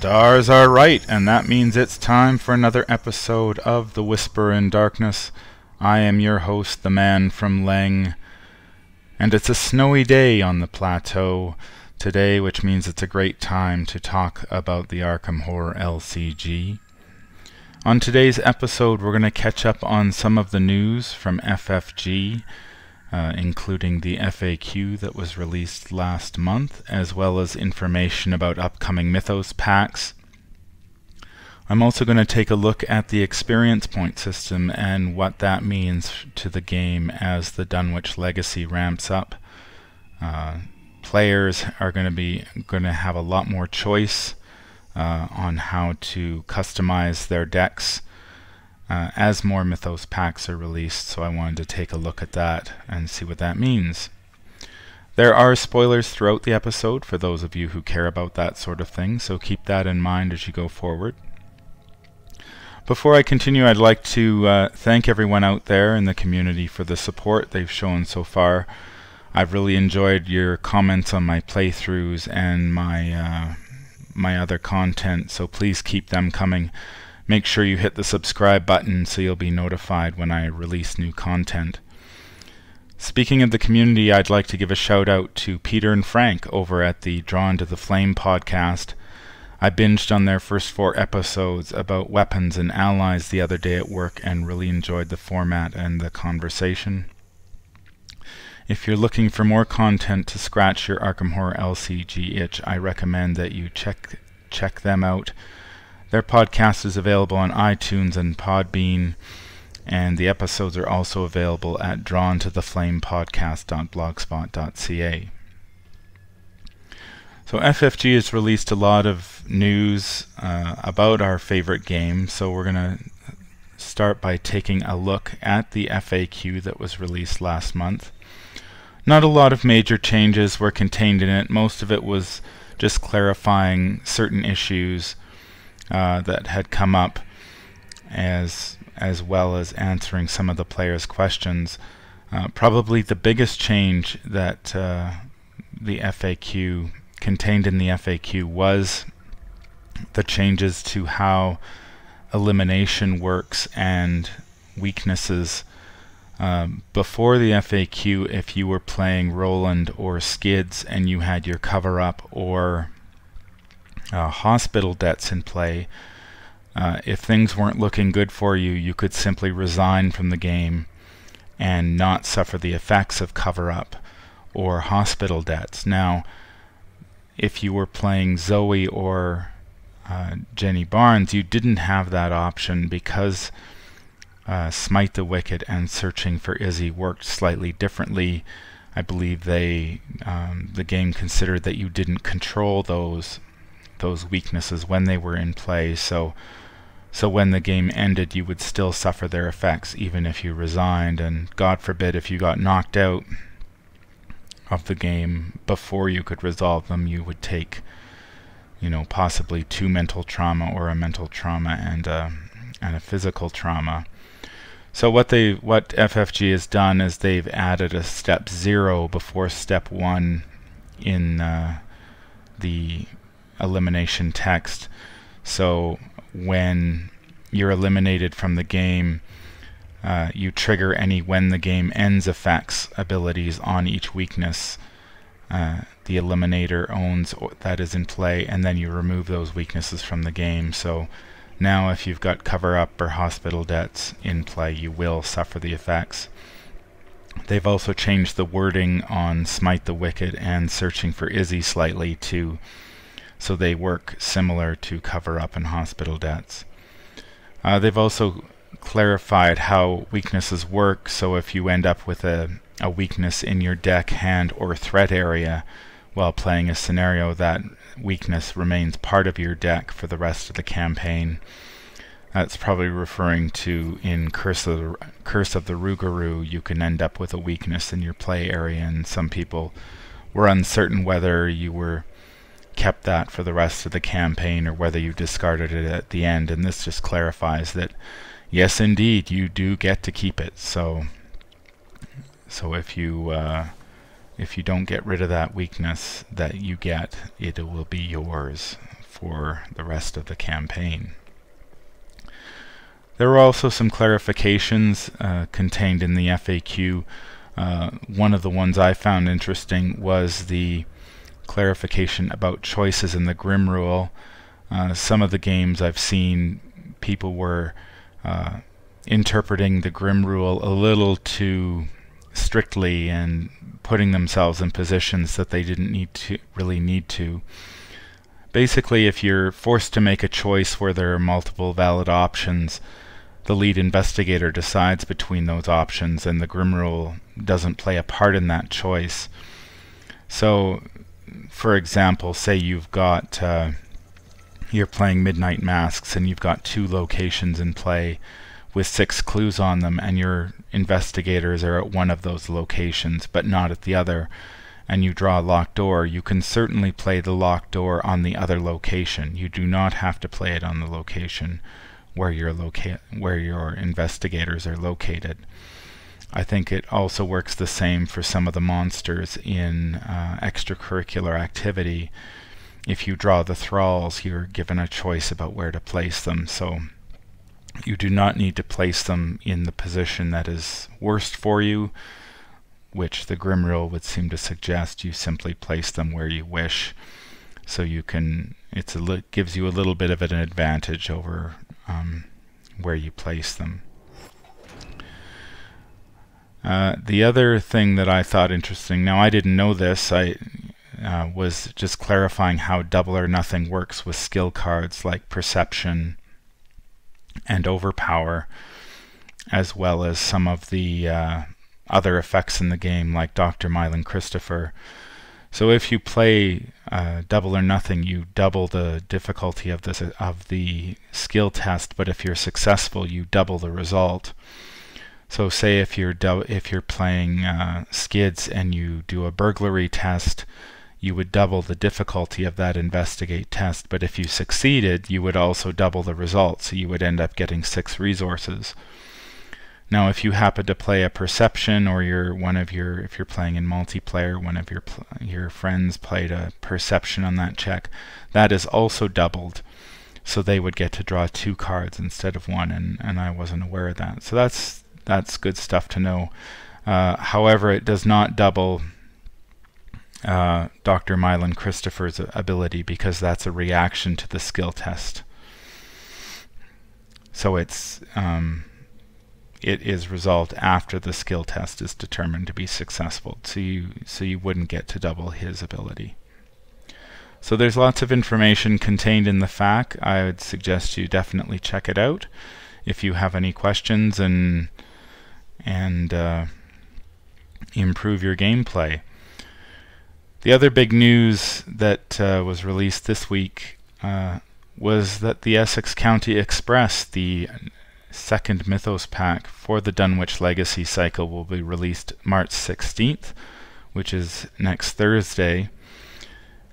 stars are right, and that means it's time for another episode of The Whisper in Darkness. I am your host, the man from Leng, and it's a snowy day on the plateau today, which means it's a great time to talk about the Arkham Horror LCG. On today's episode, we're going to catch up on some of the news from FFG, including the FAQ that was released last month, as well as information about upcoming Mythos packs. I'm also going to take a look at the experience point system and what that means to the game as the Dunwich Legacy ramps up. Players are going to have a lot more choice on how to customize their decks as more Mythos packs are released, so I wanted to take a look at that and see what that means. There are spoilers throughout the episode for those of you who care about that sort of thing, so keep that in mind as you go forward. Before I continue, I'd like to thank everyone out there in the community for the support they've shown so far. I've really enjoyed your comments on my playthroughs and my other content, so please keep them coming. Make sure you hit the subscribe button so you'll be notified when I release new content. Speaking of the community, I'd like to give a shout out to Peter and Frank over at the Drawn to the Flame podcast. I binged on their first 4 episodes about weapons and allies the other day at work and really enjoyed the format and the conversation. If you're looking for more content to scratch your Arkham Horror LCG itch, I recommend that you check them out. Their podcast is available on iTunes and Podbean, and the episodes are also available at drawntotheflamepodcast.blogspot.ca. So FFG has released a lot of news about our favorite game, so we're going to start by taking a look at the FAQ that was released last month. Not a lot of major changes were contained in it. Most of it was just clarifying certain issues that had come up, as well as answering some of the players' questions. Probably the biggest change that the FAQ contained in the FAQ was the changes to how elimination works and weaknesses. Before the FAQ, if you were playing Roland or Skids and you had your cover-up or hospital debts in play, if things weren't looking good for you, you could simply resign from the game and not suffer the effects of cover-up or hospital debts. Now, if you were playing Zoe or Jenny Barnes, you didn't have that option because Smite the Wicked and Searching for Izzy worked slightly differently. I believe the game considered that you didn't control those weaknesses when they were in play, so when the game ended you would still suffer their effects even if you resigned, and God forbid if you got knocked out of the game before you could resolve them, you would take possibly 2 mental trauma or a mental trauma and a physical trauma. So what FFG has done is they've added a step 0 before step 1 in the elimination text. So when you're eliminated from the game, you trigger any when the game ends effects abilities on each weakness the eliminator owns that is in play, and then you remove those weaknesses from the game. So now if you've got cover-up or hospital debts in play, you will suffer the effects. They've also changed the wording on Smite the Wicked and Searching for Izzy slightly so they work similar to cover-up and hospital debts. They've also clarified how weaknesses work, so if you end up with a weakness in your deck, hand, or threat area while playing a scenario, that weakness remains part of your deck for the rest of the campaign. That's probably referring to in Curse of the Rougarou, you can end up with a weakness in your play area, and some people were uncertain whether you were kept that for the rest of the campaign or whether you discarded it at the end, and this just clarifies that yes indeed you do get to keep it. So if you don't get rid of that weakness that you get, it will be yours for the rest of the campaign. There were also some clarifications contained in the FAQ. One of the ones I found interesting was the clarification about choices in the Grim rule. Some of the games I've seen, people were interpreting the Grim rule a little too strictly and putting themselves in positions that they didn't really need to. Basically, if you're forced to make a choice where there are multiple valid options, the lead investigator decides between those options, and the Grim rule doesn't play a part in that choice. So, for example, say you've got you're playing Midnight Masks and you've got 2 locations in play with 6 clues on them, and your investigators are at one of those locations but not at the other, and you draw a locked door. You can certainly play the locked door on the other location. You do not have to play it on the location where your investigators are located. I think it also works the same for some of the monsters in extracurricular activity. If you draw the thralls, you're given a choice about where to place them, so you do not need to place them in the position that is worst for you, which the Grim rule would seem to suggest. You simply place them where you wish, so you can, gives you a little bit of an advantage over where you place them. The other thing that I thought interesting, now I didn't know this, was just clarifying how Double or Nothing works with skill cards like Perception and Overpower, as well as some of the other effects in the game like Dr. Mylan Christopher. So if you play Double or Nothing, you double the difficulty of the skill test, but if you're successful, you double the result. So say if you're playing Skids and you do a burglary test, you would double the difficulty of that investigate test, but if you succeeded, you would also double the result, so you would end up getting 6 resources. Now if you happen to play a Perception, or if you're playing in multiplayer, one of your friends played a Perception on that check, that is also doubled, so they would get to draw 2 cards instead of 1, and I wasn't aware of that. So that's good stuff to know. However, it does not double Dr. Mylan Christopher's ability, because that's a reaction to the skill test. So it is resolved after the skill test is determined to be successful. So you wouldn't get to double his ability. So there's lots of information contained in the FAQ. I would suggest you definitely check it out if you have any questions and improve your gameplay. The other big news that was released this week was that the Essex County Express, the second Mythos pack for the Dunwich Legacy cycle, will be released March 16th, which is next Thursday.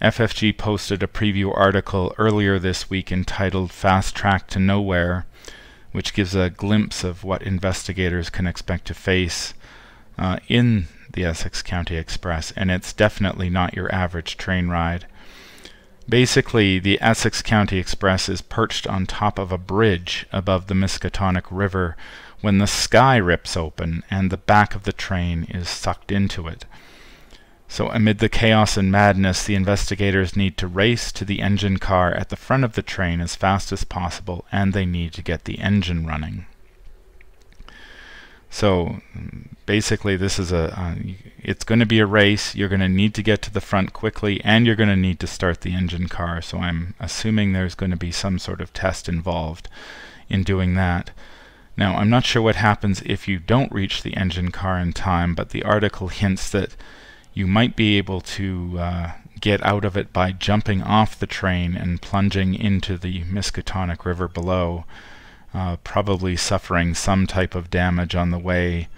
FFG posted a preview article earlier this week entitled Fast Track to Nowhere, which gives a glimpse of what investigators can expect to face in the Essex County Express, and it's definitely not your average train ride. Basically, the Essex County Express is perched on top of a bridge above the Miskatonic River when the sky rips open and the back of the train is sucked into it. So amid the chaos and madness, the investigators need to race to the engine car at the front of the train as fast as possible, and they need to get the engine running. So basically this is it's going to be a race. You're going to need to get to the front quickly, and you're going to need to start the engine car. So I'm assuming there's going to be some sort of test involved in doing that. Now I'm not sure what happens if you don't reach the engine car in time, but the article hints that you might be able to get out of it by jumping off the train and plunging into the Miskatonic River below, probably suffering some type of damage on the way.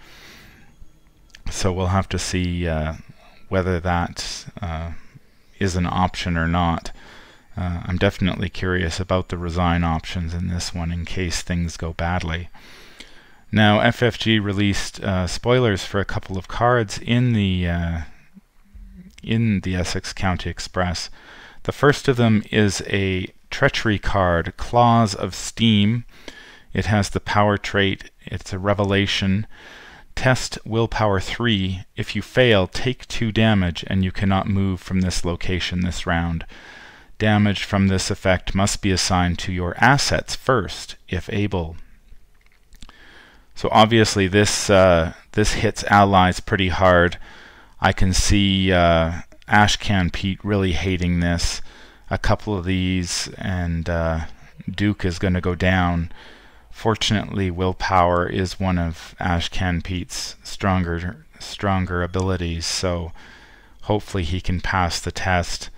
So we'll have to see whether that is an option or not. I'm definitely curious about the resign options in this one in case things go badly. Now FFG released spoilers for a couple of cards in the Essex County Express. The first of them is a treachery card, Claws of Steam. It has the power trait. It's a revelation. Test willpower 3. If you fail, take 2 damage and you cannot move from this location this round. Damage from this effect must be assigned to your assets first, if able. So obviously this hits allies pretty hard. I can see Ashcan Pete really hating this. A couple of these and Duke is going to go down. Fortunately, willpower is one of Ashcan Pete's stronger abilities, so hopefully he can pass the test.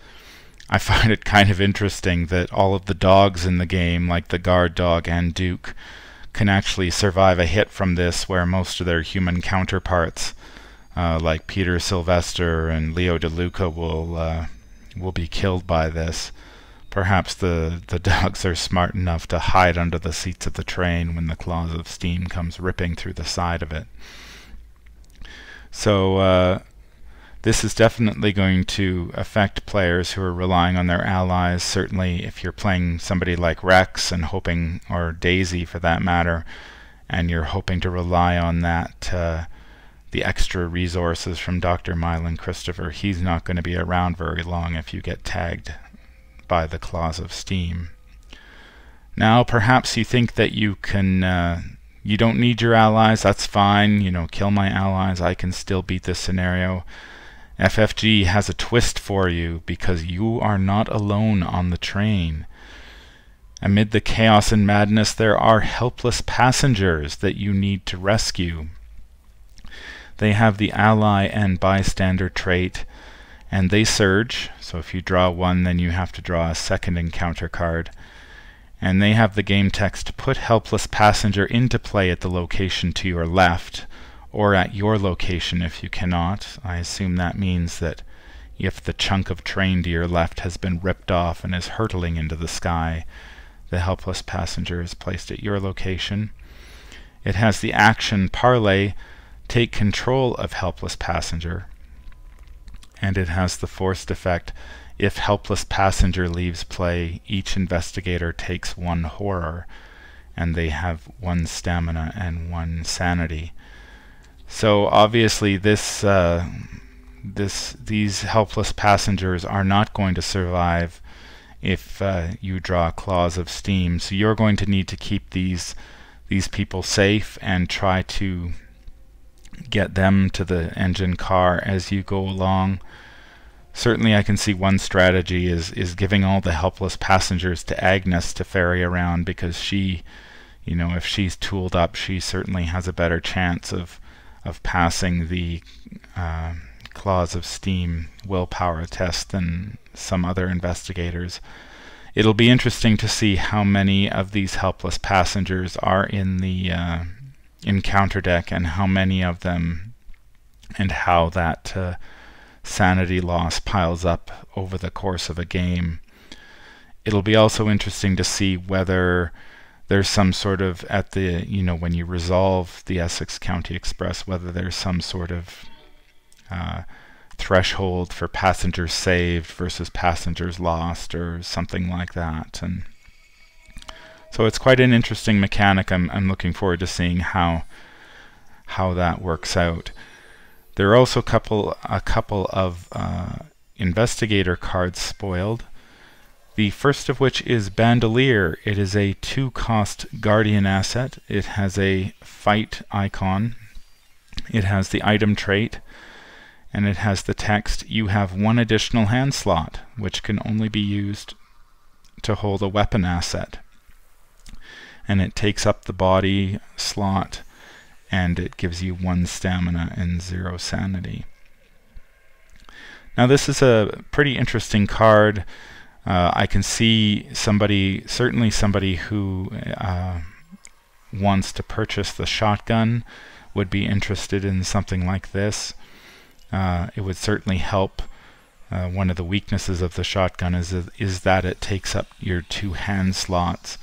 I find it kind of interesting that all of the dogs in the game, like the guard dog and Duke, can actually survive a hit from this, where most of their human counterparts, like Peter Sylvester and Leo DeLuca, will be killed by this. Perhaps the dogs are smart enough to hide under the seats of the train when the Claws of Steam comes ripping through the side of it. So this is definitely going to affect players who are relying on their allies. Certainly if you're playing somebody like Rex and hoping, or Daisy for that matter, and you're hoping to rely on that the extra resources from Dr. Mylan Christopher, he's not going to be around very long if you get tagged by the Claws of Steam. Now perhaps you think that you can you don't need your allies. That's fine, you know, kill my allies, I can still beat this scenario. FFG has a twist for you, because you are not alone on the train. Amid the chaos and madness, there are helpless passengers that you need to rescue. They have the ally and bystander trait, and they surge, so if you draw one, then you have to draw a second encounter card. And they have the game text, put helpless passenger into play at the location to your left, or at your location if you cannot. I assume that means that if the chunk of train to your left has been ripped off and is hurtling into the sky, the helpless passenger is placed at your location. It has the action parlay, take control of helpless passenger. And it has the forced effect, if helpless passenger leaves play, each investigator takes 1 horror, and they have 1 stamina and 1 sanity. So obviously these helpless passengers are not going to survive if you draw Claws of Steam. So you're going to need to keep these people safe and try to get them to the engine car as you go along. Certainly I can see one strategy is giving all the helpless passengers to Agnes to ferry around, because she, you know, if she's tooled up, she certainly has a better chance of passing the Claws of Steam willpower test than some other investigators. It'll be interesting to see how many of these helpless passengers are in the encounter deck, and how many of them, and how that sanity loss piles up over the course of a game. It'll be also interesting to see whether there's some sort of, at the, you know, when you resolve the Essex County Express, whether there's some sort of threshold for passengers saved versus passengers lost, or something like that. And so it's quite an interesting mechanic. I'm looking forward to seeing how that works out. There are also a couple of investigator cards spoiled. The first of which is Bandolier. It is a 2-cost Guardian asset. It has a fight icon. It has the item trait, and it has the text, you have 1 additional hand slot, which can only be used to hold a weapon asset. And it takes up the body slot, and it gives you 1 stamina and 0 sanity. Now this is a pretty interesting card. I can see somebody, certainly somebody who wants to purchase the shotgun would be interested in something like this. It would certainly help. One of the weaknesses of the shotgun is that it takes up your 2 hand slots.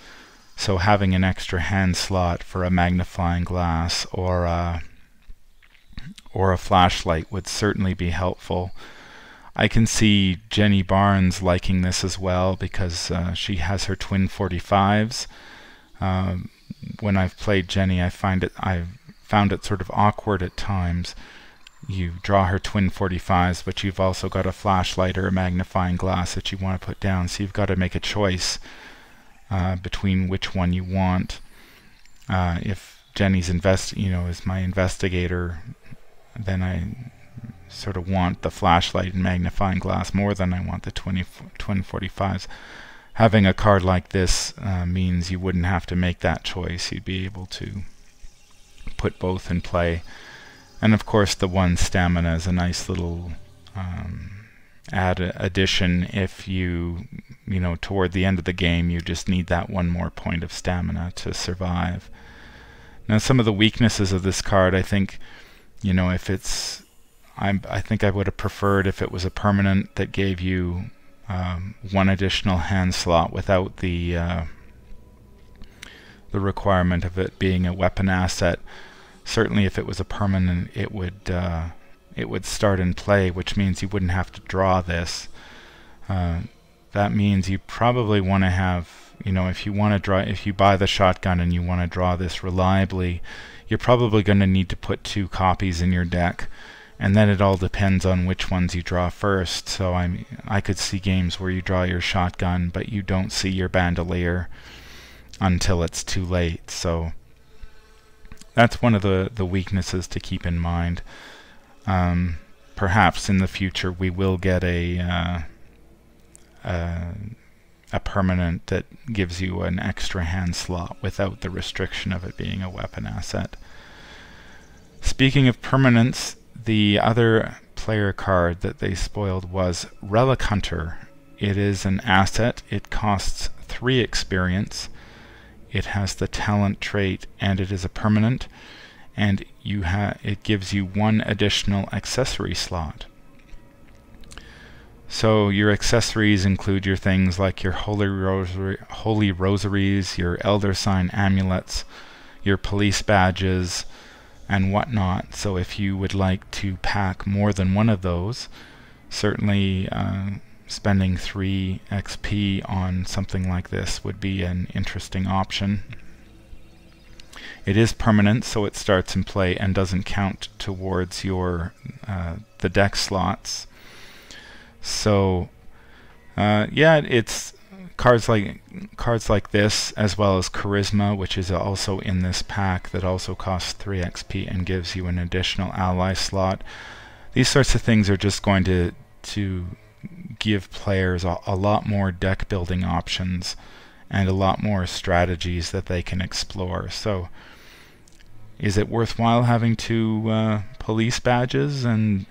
So having an extra hand slot for a magnifying glass or a flashlight would certainly be helpful. I can see Jenny Barnes liking this as well, because she has her twin 45s. When I've played Jenny, I've found it sort of awkward at times. You draw her twin 45s, but you've also got a flashlight or a magnifying glass that you want to put down, so you've got to make a choice between which one you want. If Jenny's is my investigator, then I sort of want the flashlight and magnifying glass more than I want the twin 45s. Having a card like this means you wouldn't have to make that choice. You'd be able to put both in play. And of course the 1 stamina is a nice little addition if toward the end of the game you just need that 1 more point of stamina to survive. Now some of the weaknesses of this card, I think, if it's I think I would have preferred if it was a permanent that gave you 1 additional hand slot without the requirement of it being a weapon asset. Certainly if it was a permanent, it would start in play, which means you wouldn't have to draw this. That means you probably want to have, if you buy the shotgun and you want to draw this reliably, you're probably going to need to put 2 copies in your deck. And then it all depends on which ones you draw first. So I could see games where you draw your shotgun, but you don't see your bandolier until it's too late. So that's one of the weaknesses to keep in mind. Perhaps in the future we will get a permanent that gives you an extra hand slot without the restriction of it being a weapon asset. Speaking of permanents, the other player card that they spoiled was Relic Hunter. It is an asset. It costs 3 experience. It has the talent trait, and it is a permanent, and it gives you 1 additional accessory slot. So your accessories include your things like your holy rosaries, your elder sign amulets, your police badges, and whatnot. So if you would like to pack more than 1 of those, certainly spending 3 XP on something like this would be an interesting option. It is permanent, so it starts in play and doesn't count towards your the deck slots. So yeah, it's cards like this, as well as Charisma, which is also in this pack, that also costs 3 XP and gives you an additional ally slot. These sorts of things are just going to give players a lot more deck building options and a lot more strategies that they can explore. So is it worthwhile having 2 police badges and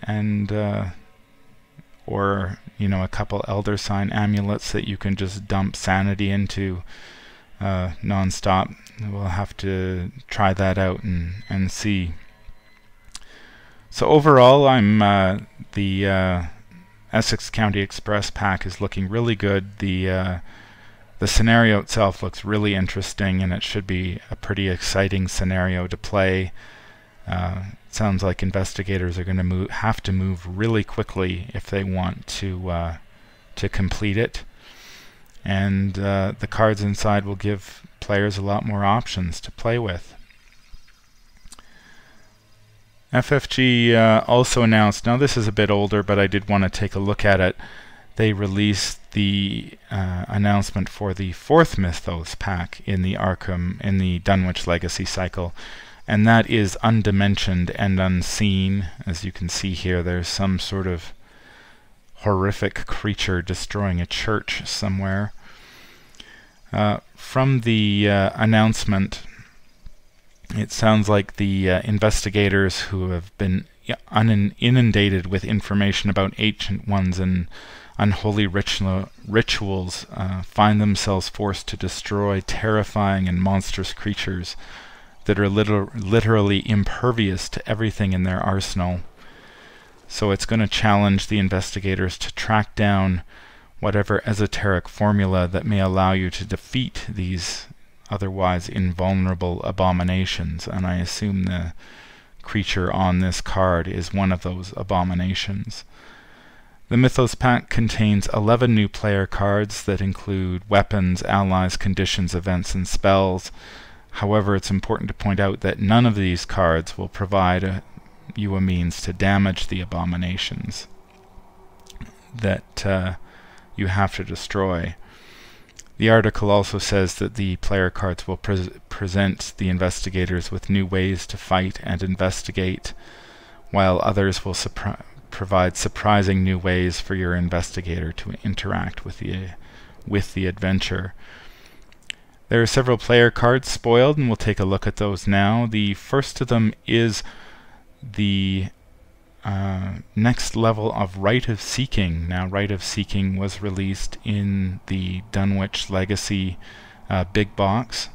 or a couple elder sign amulets that you can just dump sanity into non-stop? We'll have to try that out and see. So overall, the Essex County Express pack is looking really good. The scenario itself looks really interesting, and it should be a pretty exciting scenario to play. It sounds like investigators are going to have to move really quickly if they want to complete it. And the cards inside will give players a lot more options to play with. FFG also announced, now this is a bit older, but I did want to take a look at it. They released the announcement for the 4th Mythos pack in the Arkham, in the Dunwich Legacy cycle, and that is Undimensioned and Unseen. As you can see here, there's some sort of horrific creature destroying a church somewhere. From the announcement, it sounds like the investigators who have been inundated with information about ancient ones and unholy rituals find themselves forced to destroy terrifying and monstrous creatures that are literally impervious to everything in their arsenal. So it's going to challenge the investigators to track down whatever esoteric formula that may allow you to defeat these otherwise invulnerable abominations, and I assume the creature on this card is one of those abominations. The Mythos pack contains 11 new player cards that include weapons, allies, conditions, events, and spells. However, it's important to point out that none of these cards will provide you a means to damage the abominations that you have to destroy. The article also says that the player cards will present the investigators with new ways to fight and investigate, while others will provide surprising new ways for your investigator to interact with the adventure. There are several player cards spoiled, and we'll take a look at those now. The first of them is the next level of Rite of Seeking. Now, Rite of Seeking was released in the Dunwich Legacy big box.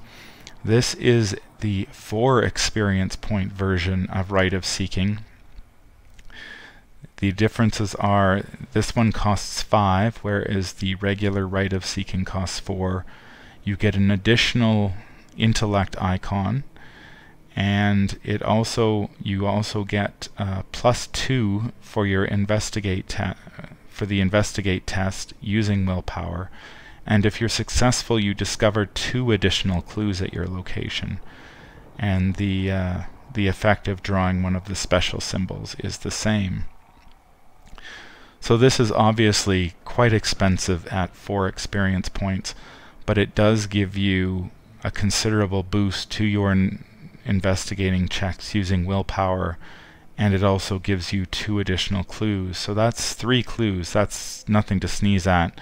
This is the 4 experience point version of Rite of Seeking. The differences are this one costs 5, whereas the regular Rite of Seeking costs 4. You get an additional intellect icon, and you also get +2 for your investigate test using willpower. And if you're successful, you discover 2 additional clues at your location. And the effect of drawing one of the special symbols is the same. So this is obviously quite expensive at 4 experience points, but it does give you a considerable boost to your investigating checks using willpower, and it also gives you 2 additional clues. So that's 3 clues. That's nothing to sneeze at,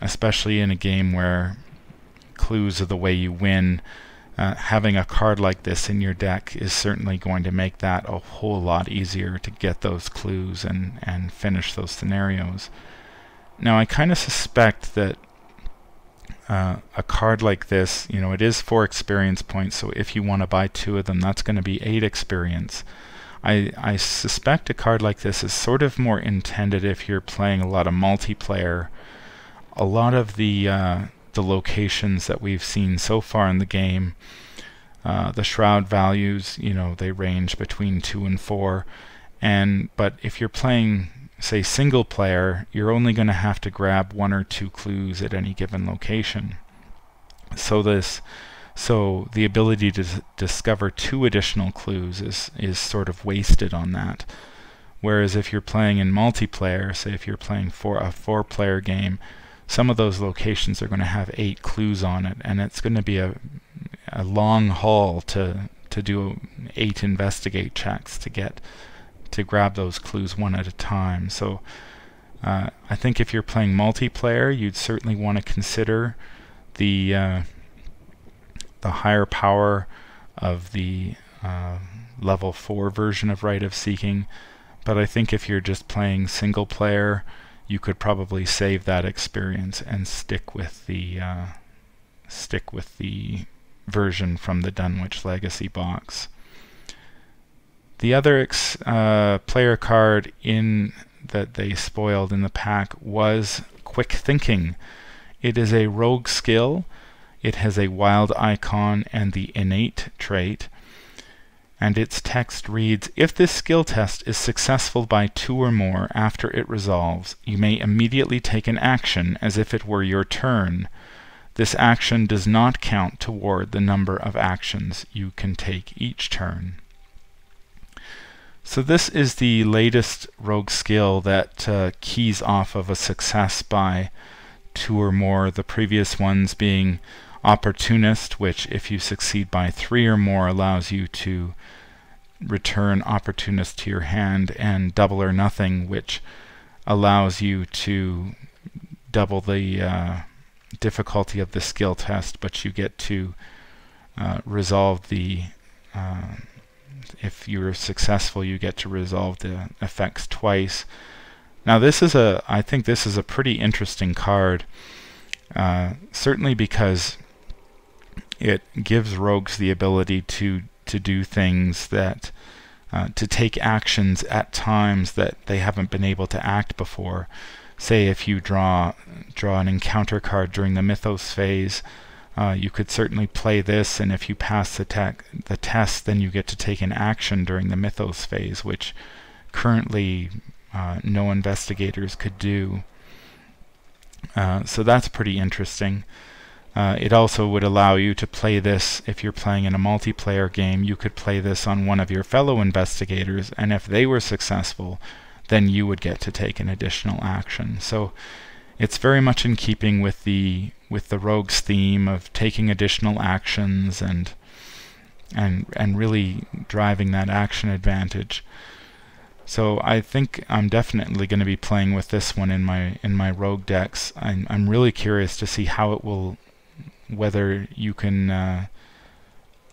especially in a game where clues are the way you win. Having a card like this in your deck is certainly going to make that a whole lot easier to get those clues and finish those scenarios. Now, I kind of suspect that a card like this, it is 4 experience points, so if you want to buy 2 of them, that's going to be 8 experience. I suspect a card like this is sort of more intended if you're playing a lot of multiplayer. A lot of the locations that we've seen so far in the game, the shroud values, they range between 2 and 4, but if you're playing, say, single player, you're only going to have to grab 1 or 2 clues at any given location. So the ability to discover 2 additional clues is sort of wasted on that. Whereas if you're playing in multiplayer, say if you're playing for a 4-player game, some of those locations are going to have 8 clues on it, and it's going to be a long haul to do 8 investigate checks to grab those clues one at a time. So I think if you're playing multiplayer, you'd certainly want to consider the higher power of the level 4 version of Rite of Seeking. But I think if you're just playing single player, you could probably save that experience and stick with the version from the Dunwich Legacy box. The other player card that they spoiled in the pack was Quick Thinking. It is a rogue skill. It has a wild icon and the innate trait, and its text reads, "If this skill test is successful by 2 or more after it resolves, you may immediately take an action as if it were your turn. This action does not count toward the number of actions you can take each turn." So this is the latest rogue skill that keys off of a success by 2 or more, the previous ones being Opportunist, which if you succeed by 3 or more allows you to return Opportunist to your hand, and Double or Nothing, which allows you to double the difficulty of the skill test, but you get to resolve the if you're successful, you get to resolve the effects twice. Now I think this is a pretty interesting card, certainly because it gives rogues the ability to do things that to take actions at times that they haven't been able to act before. Say if you draw an encounter card during the Mythos phase, you could certainly play this, and if you pass the test, then you get to take an action during the Mythos phase, which currently no investigators could do. So that's pretty interesting. It also would allow you to play this, if you're playing in a multiplayer game, you could play this on one of your fellow investigators, and if they were successful, then you would get to take an additional action. So it's very much in keeping with the rogue's theme of taking additional actions and really driving that action advantage. So I think I'm definitely going to be playing with this one in my rogue decks. I'm really curious to see how it will, whether you can,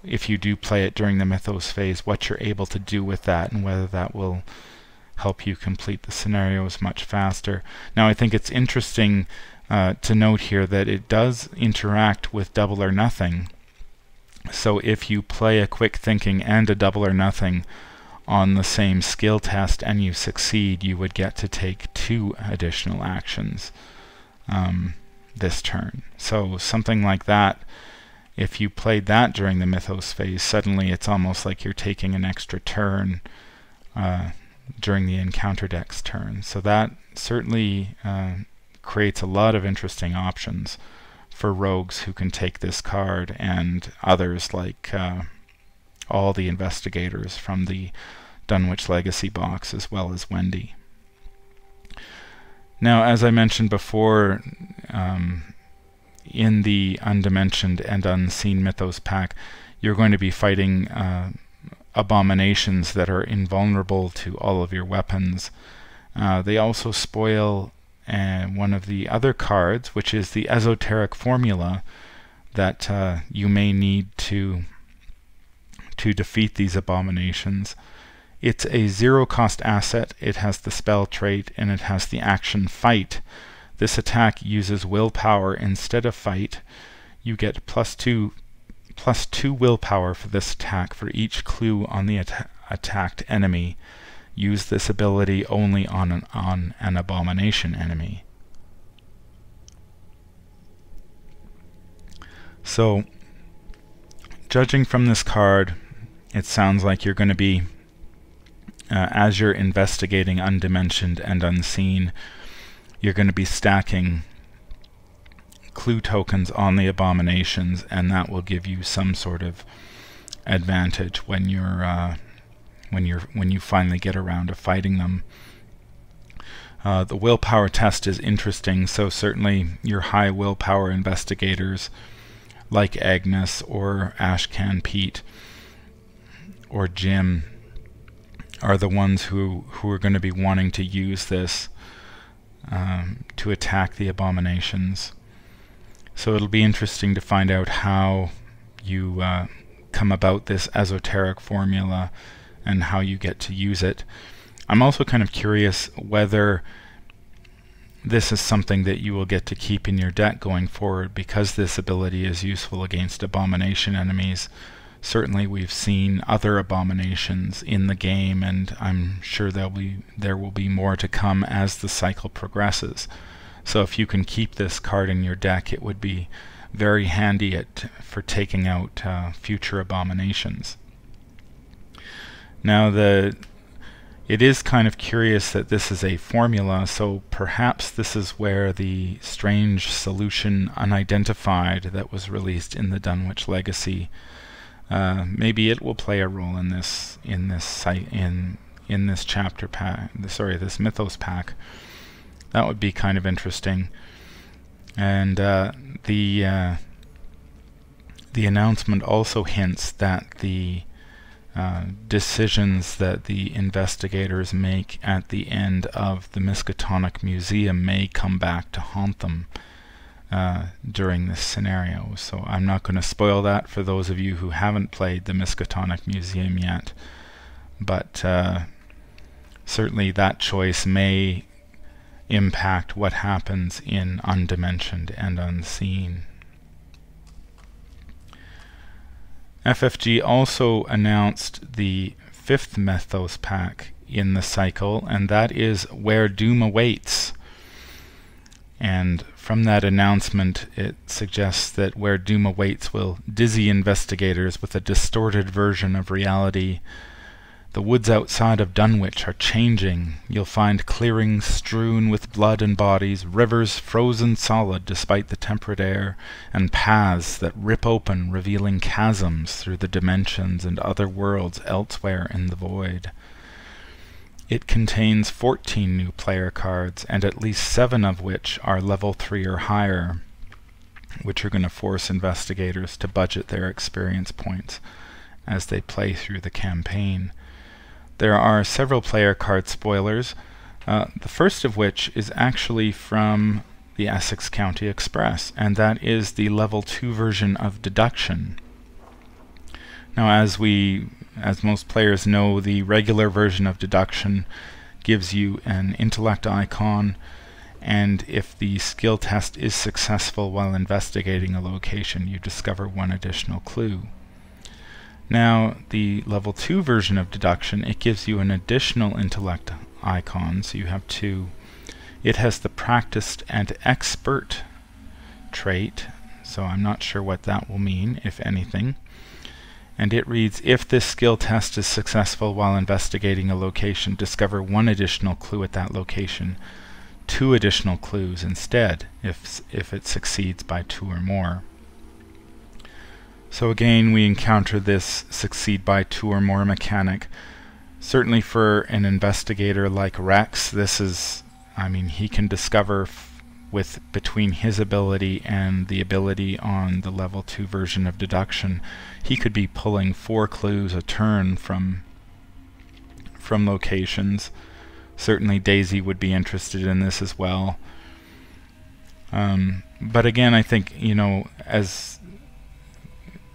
if you do play it during the Mythos phase, what you're able to do with that, and whether that will help you complete the scenarios much faster. Now I think it's interesting to note here that it does interact with Double or Nothing. So if you play a Quick Thinking and a Double or Nothing on the same skill test and you succeed, you would get to take 2 additional actions this turn. So something like that, if you played that during the Mythos phase, suddenly it's almost like you're taking an extra turn during the Encounter deck's turn. So that certainly creates a lot of interesting options for rogues who can take this card, and others like all the investigators from the Dunwich Legacy box, as well as Wendy. Now, as I mentioned before, in the Undimensioned and Unseen Mythos pack, you're going to be fighting abominations that are invulnerable to all of your weapons. They also spoil one of the other cards, which is the esoteric formula that you may need to defeat these abominations. It's a 0-cost asset, it has the spell trait, and it has the action Fight. This attack uses willpower instead of fight. You get +2 willpower for this attack for each clue on the attacked enemy. Use this ability only on an abomination enemy. So, judging from this card, it sounds like you're going to be, as you're investigating Undimensioned and Unseen, you're going to be stacking clue tokens on the abominations, and that will give you some sort of advantage when you finally get around to fighting them. The willpower test is interesting, so certainly your high willpower investigators like Agnes or Ashcan Pete or Jim are the ones who are going to be wanting to use this to attack the abominations. So it'll be interesting to find out how you come about this esoteric formula and how you get to use it. I'm also kind of curious whether this is something that you will get to keep in your deck going forward, because this ability is useful against abomination enemies. Certainly we've seen other abominations in the game, and I'm sure there will be more to come as the cycle progresses. So if you can keep this card in your deck, it would be very handy for taking out future abominations. Now it is kind of curious that this is a formula, so perhaps this is where the strange solution unidentified that was released in the Dunwich Legacy, maybe it will play a role in this chapter pack. Sorry, this Mythos pack. That would be kind of interesting. And the announcement also hints that the decisions that the investigators make at the end of the Miskatonic Museum may come back to haunt them during this scenario. So I'm not going to spoil that for those of you who haven't played the Miskatonic Museum yet, but certainly that choice may impact what happens in Undimensioned and Unseen. FFG also announced the 5th Mythos pack in the cycle, and that is Where Doom Awaits. And from that announcement, it suggests that Where Doom Awaits will dizzy investigators with a distorted version of reality The woods outside of Dunwich are changing. You'll find clearings strewn with blood and bodies, rivers frozen solid despite the temperate air, and paths that rip open, revealing chasms through the dimensions and other worlds elsewhere in the void. It contains 14 new player cards, and at least 7 of which are level 3 or higher, which are going to force investigators to budget their experience points as they play through the campaign. There are several player card spoilers, the first of which is actually from the Essex County Express, and that is the level 2 version of deduction. Now, as most players know, the regular version of deduction gives you an intellect icon, and if the skill test is successful while investigating a location, you discover 1 additional clue. Now, the level 2 version of deduction, it gives you an additional intellect icon, so you have 2. It has the practiced and expert trait, so I'm not sure what that will mean, if anything. And it reads, if this skill test is successful while investigating a location, discover 1 additional clue at that location, 2 additional clues instead, if it succeeds by 2 or more. So again, we encounter this succeed by 2 or more mechanic. Certainly for an investigator like Rex, this is, he can discover between his ability and the ability on the level 2 version of deduction, he could be pulling 4 clues a turn from locations. Certainly Daisy would be interested in this as well. But again, I think, as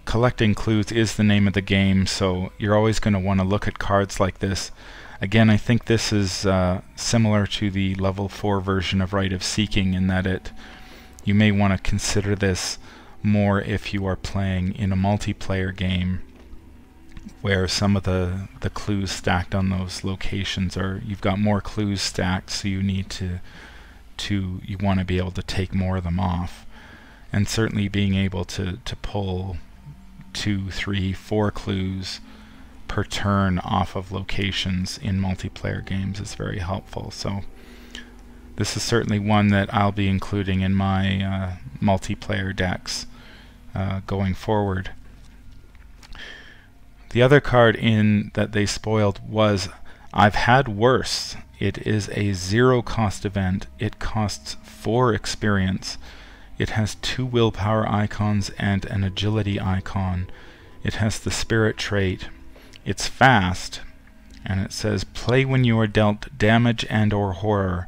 collecting clues is the name of the game, so you're always going to want to look at cards like this. Again, I think this is similar to the level 4 version of Rite of Seeking in that you may want to consider this more if you are playing in a multiplayer game where some of the clues stacked on those locations you've got more clues stacked, so you need you want to be able to take more of them off. And certainly being able to pull 2, 3, 4 clues per turn off of locations in multiplayer games is very helpful. So this is certainly one that I'll be including in my multiplayer decks going forward. The other card that they spoiled was I've Had Worse. It is a 0 cost event. It costs 4 experience. It has 2 willpower icons and an agility icon. It has the spirit trait. It's fast, and it says play when you are dealt damage and or horror.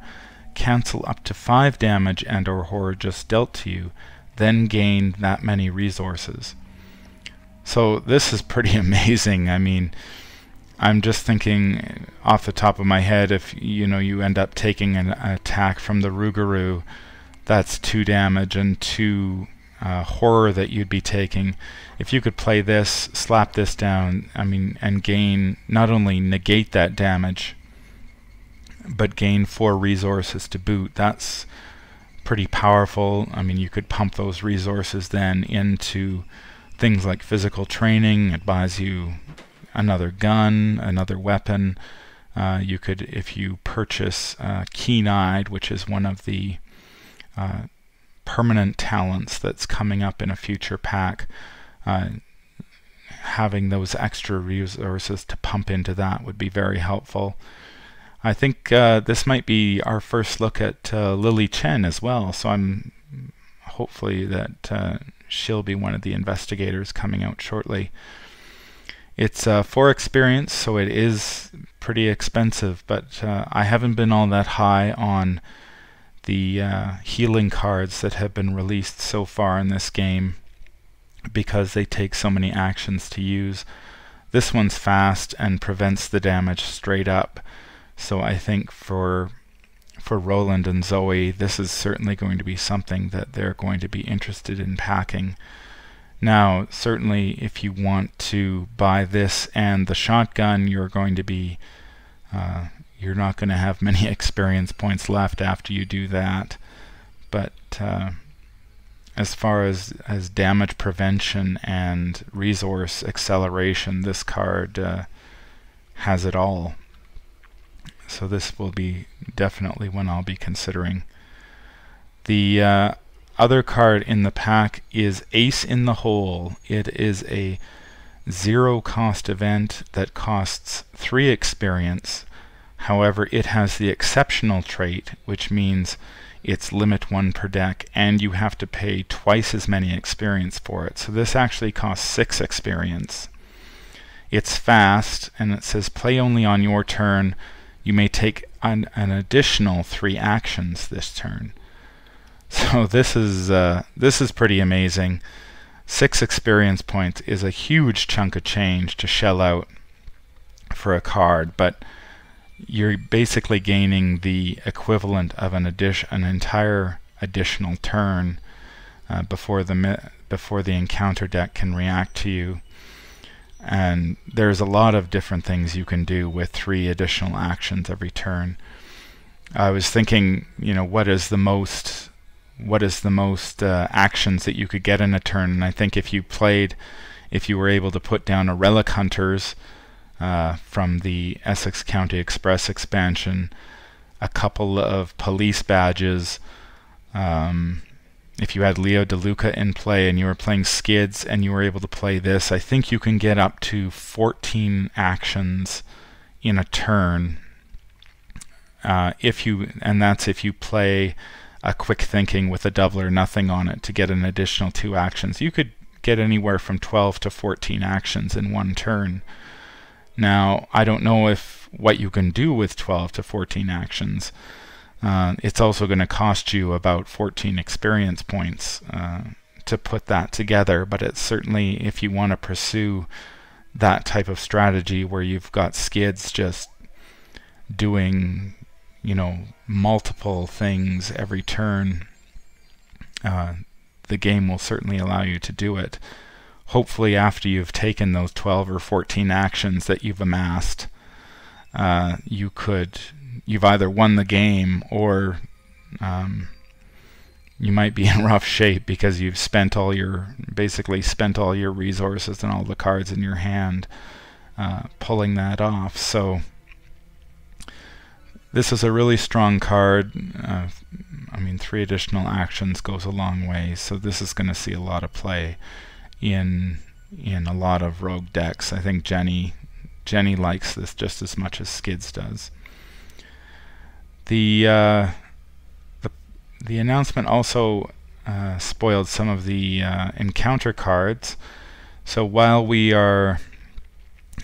Cancel up to 5 damage and or horror just dealt to you, then gain that many resources. So this is pretty amazing. I'm just thinking off the top of my head, if you end up taking an attack from the Rougarou, that's 2 damage and 2 horror that you'd be taking. If you could play this, slap this down, and gain, not only negate that damage, but gain 4 resources to boot, that's pretty powerful. You could pump those resources then into things like physical training. It buys you another gun, another weapon. You could, if you purchase Keen-Eyed, which is one of the permanent talents that's coming up in a future pack, having those extra resources to pump into that would be very helpful. I think this might be our first look at Lily Chen as well, so I'm hopefully that she'll be one of the investigators coming out shortly. It's 4 experience, so it is pretty expensive, but I haven't been all that high on the healing cards that have been released so far in this game because they take so many actions to use. This one's fast and prevents the damage straight up, so I think for Roland and Zoe, this is certainly going to be something that they're going to be interested in packing. Now, certainly if you want to buy this and the shotgun, you're going to be you're not going to have many experience points left after you do that. But as far as damage prevention and resource acceleration, this card has it all. So this will be definitely one I'll be considering. The other card in the pack is Ace in the Hole. It is a 0 cost event that costs 3 experience. However, it has the exceptional trait, which means it's limit 1 per deck, and you have to pay twice as many experience for it. So this actually costs 6 experience. It's fast, and it says play only on your turn. You may take an additional 3 actions this turn. So this is pretty amazing. 6 experience points is a huge chunk of change to shell out for a card, but you're basically gaining the equivalent of an entire additional turn before the encounter deck can react to you. And there's a lot of different things you can do with 3 additional actions every turn. I was thinking, what is the most actions that you could get in a turn? And I think if you were able to put down a Relic Hunters from the Essex County Express expansion, a couple of police badges, if you had Leo DeLuca in play and you were playing Skids and you were able to play this, I think you can get up to 14 actions in a turn. That's if you play a Quick Thinking with a double or nothing on it to get an additional 2 actions. You could get anywhere from 12 to 14 actions in one turn. Now, I don't know what you can do with 12 to 14 actions. It's also going to cost you about 14 experience points to put that together, but it's certainly, if you want to pursue that type of strategy where you've got Skids just doing multiple things every turn, the game will certainly allow you to do it. Hopefully after you've taken those 12 or 14 actions that you've amassed, you've either won the game or you might be in rough shape because you've basically spent all your resources and all the cards in your hand pulling that off. So this is a really strong card. 3 additional actions goes a long way, so this is going to see a lot of play in a lot of rogue decks. I think Jenny likes this just as much as Skids does. The announcement also spoiled some of the encounter cards. So while we are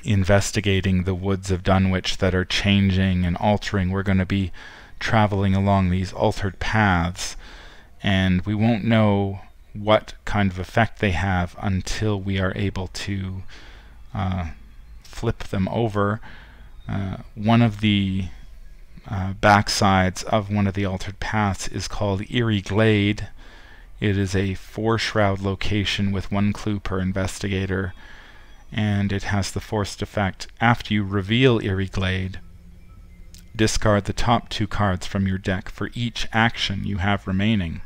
investigating the woods of Dunwich that are changing and altering, we're going to be traveling along these altered paths, and we won't know what kind of effect they have until we are able to flip them over. One of the backsides of one of the altered paths is called Eerie Glade. It is a 4-shroud location with 1 clue per investigator, and it has the forced effect: after you reveal Eerie Glade, discard the top 2 cards from your deck for each action you have remaining.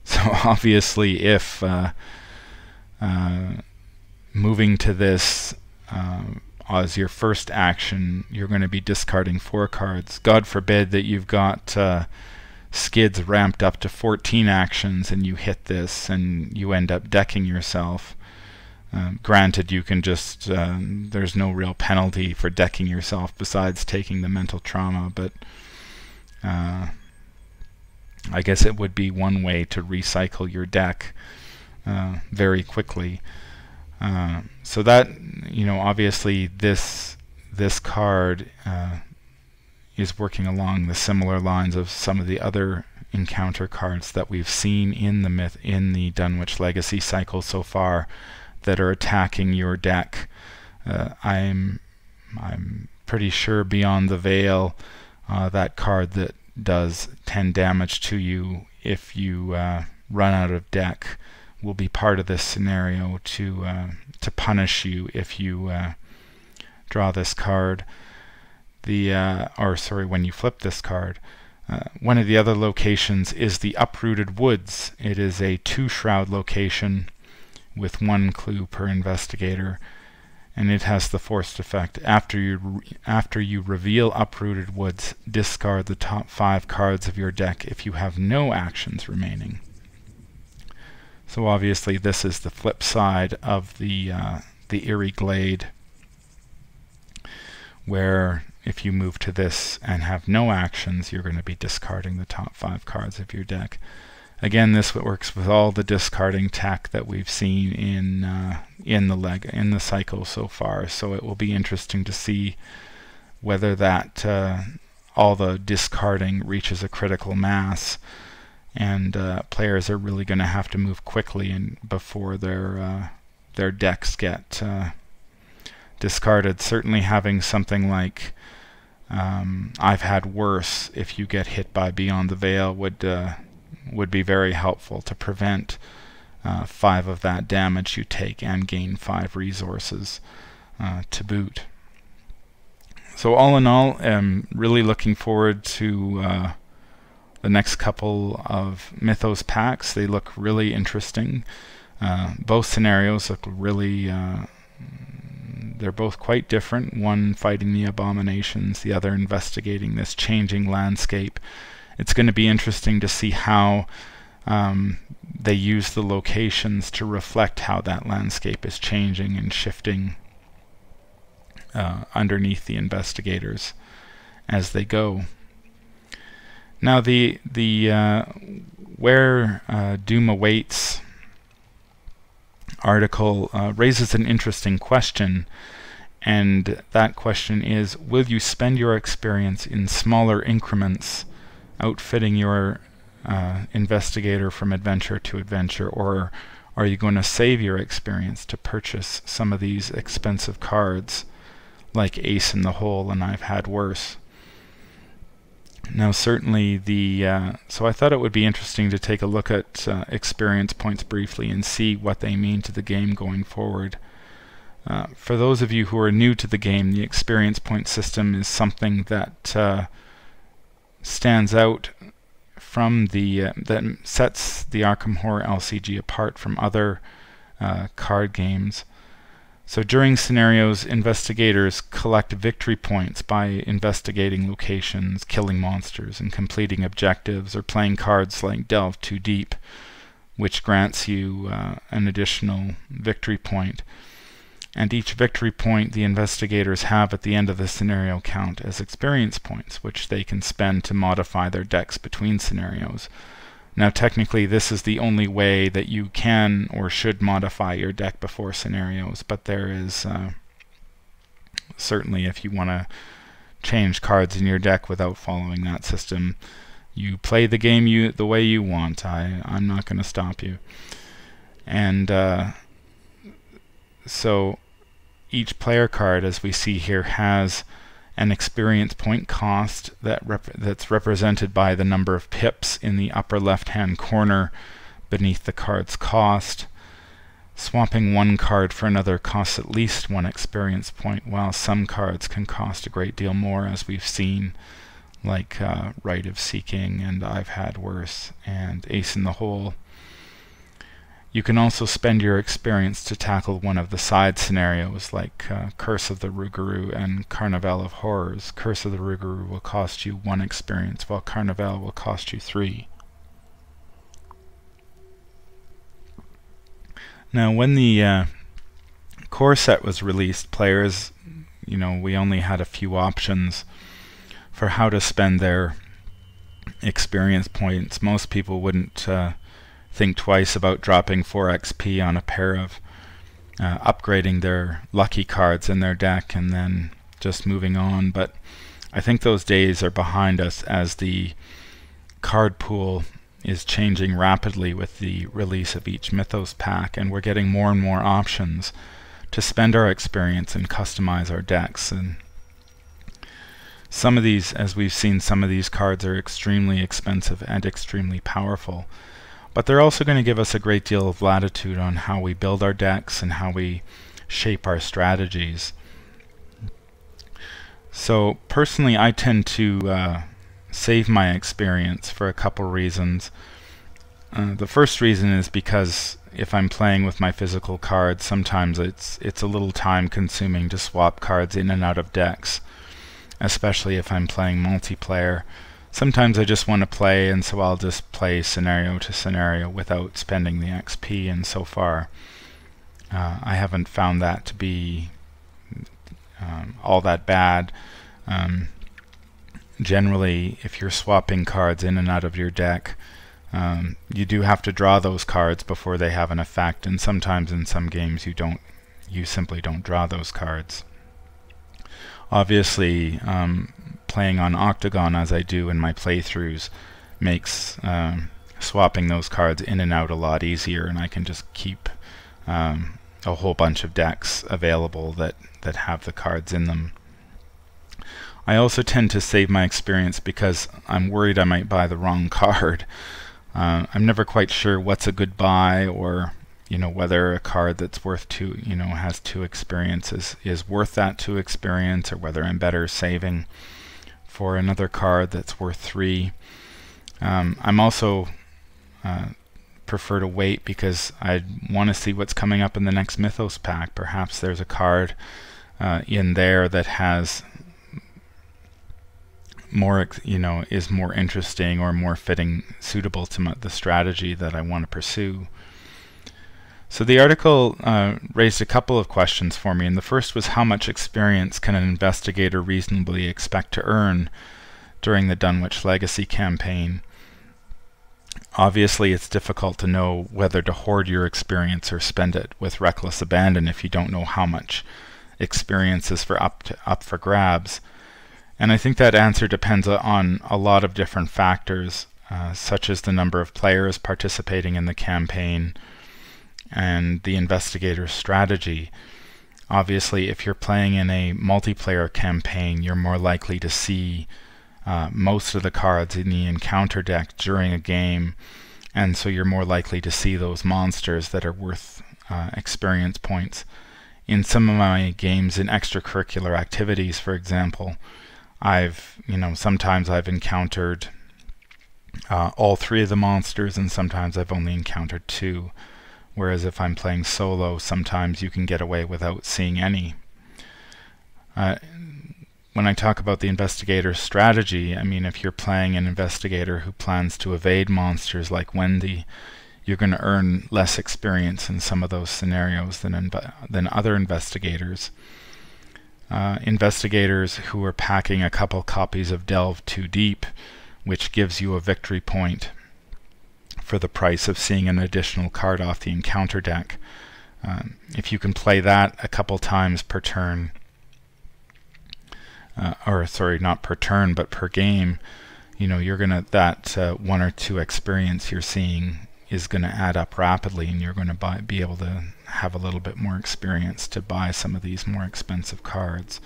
So obviously if moving to this as your first action, you're going to be discarding 4 cards. God forbid that you've got Skids ramped up to 14 actions and you hit this and you end up decking yourself. Granted, you can just there's no real penalty for decking yourself besides taking the mental trauma, but I guess it would be one way to recycle your deck very quickly. So that, obviously this card is working along the similar lines of some of the other encounter cards that we've seen in the Dunwich Legacy cycle so far that are attacking your deck. I'm pretty sure Beyond the Veil, that card that does 10 damage to you if you run out of deck, will be part of this scenario to punish you if you draw this card. When you flip this card. One of the other locations is the Uprooted Woods. It is a 2-shroud location with 1 clue per investigator, and it has the forced effect. After you reveal uprooted woods, discard the top 5 cards of your deck if you have no actions remaining. So obviously this is the flip side of the Eerie Glade, where if you move to this and have no actions, you're going to be discarding the top 5 cards of your deck. Again, this works with all the discarding tech that we've seen in the cycle so far. So it will be interesting to see whether that all the discarding reaches a critical mass, and players are really going to have to move quickly and before their decks get discarded. Certainly having something like I've Had Worse, if you get hit by Beyond the Veil, would be very helpful to prevent 5 of that damage you take and gain 5 resources to boot. So all in all, I'm really looking forward to the next couple of Mythos packs. They look really interesting. Both scenarios look really they're both quite different. One fighting the abominations, the other investigating this changing landscape. It's going to be interesting to see how they use the locations to reflect how that landscape is changing and shifting underneath the investigators as they go. Now the Where Doom Awaits article raises an interesting question, and that question is, will you spend your experience in smaller increments outfitting your investigator from adventure to adventure, or are you going to save your experience to purchase some of these expensive cards like Ace in the Hole and I've Had Worse? Now certainly so I thought it would be interesting to take a look at experience points briefly and see what they mean to the game going forward. For those of you who are new to the game, the experience point system is something that stands out from that sets the Arkham Horror LCG apart from other card games. So during scenarios, investigators collect victory points by investigating locations, killing monsters, and completing objectives, or playing cards like Delve Too Deep, which grants you an additional victory point. And each victory point the investigators have at the end of the scenario count as experience points, which they can spend to modify their decks between scenarios. Now technically this is the only way that you can or should modify your deck before scenarios, but there is certainly, if you want to change cards in your deck without following that system, you play the game the way you want. I'm not going to stop you. And so each player card, as we see here, has an experience point cost that's represented by the number of pips in the upper left-hand corner beneath the card's cost. Swapping one card for another costs at least 1 experience point, while some cards can cost a great deal more, as we've seen, like Rite of Seeking and I've Had Worse and Ace in the Hole. You can also spend your experience to tackle one of the side scenarios, like Curse of the Rougarou and Carnival of Horrors. Curse of the Rougarou will cost you 1 experience, while Carnival will cost you 3. Now when the core set was released, players, we only had a few options for how to spend their experience points. Most people wouldn't think twice about dropping 4 XP on a pair of upgrading their lucky cards in their deck and then just moving on. But I think those days are behind us, as the card pool is changing rapidly with the release of each Mythos pack, and we're getting more and more options to spend our experience and customize our decks. And some of these, as we've seen, some of these cards are extremely expensive and extremely powerful. But they're also going to give us a great deal of latitude on how we build our decks and how we shape our strategies. So personally, I tend to save my experience for a couple reasons. The first reason is because if I'm playing with my physical cards, sometimes it's a little time consuming to swap cards in and out of decks, especially if I'm playing multiplayer. Sometimes I just want to play, and so I'll just play scenario to scenario without spending the XP, and so far I haven't found that to be all that bad. Generally, if you're swapping cards in and out of your deck, you do have to draw those cards before they have an effect, and sometimes in some games you simply don't draw those cards. Obviously, playing on Octagon as I do in my playthroughs makes swapping those cards in and out a lot easier, and I can just keep a whole bunch of decks available that have the cards in them. I also tend to save my experience because I'm worried I might buy the wrong card. I'm never quite sure what's a good buy, or whether a card that's worth has 2 experiences is worth that 2 experience, or whether I'm better saving for another card that's worth 3. I'm also prefer to wait because I want to see what's coming up in the next Mythos pack. Perhaps there's a card in there that has more, is more interesting or more suitable to the strategy that I want to pursue. So the article raised a couple of questions for me, and the first was, how much experience can an investigator reasonably expect to earn during the Dunwich Legacy campaign? Obviously, it's difficult to know whether to hoard your experience or spend it with reckless abandon if you don't know how much experience is up for grabs. And I think that answer depends on a lot of different factors, such as the number of players participating in the campaign and the investigator's strategy. Obviously, if you're playing in a multiplayer campaign, you're more likely to see most of the cards in the encounter deck during a game, and so you're more likely to see those monsters that are worth experience points. In some of my games in extracurricular activities, for example, sometimes I've encountered all 3 of the monsters, and sometimes I've only encountered 2. Whereas if I'm playing solo, sometimes you can get away without seeing any. When I talk about the investigator's strategy, I mean, if you're playing an investigator who plans to evade monsters like Wendy, you're going to earn less experience in some of those scenarios than other investigators. Investigators who are packing a couple copies of Delve Too Deep, which gives you a victory point for the price of seeing an additional card off the encounter deck. If you can play that a couple times per turn, or sorry, not per turn, but per game, you're gonna, that 1 or 2 experience you're seeing is going to add up rapidly, and you're going to be able to have a little bit more experience to buy some of these more expensive cards,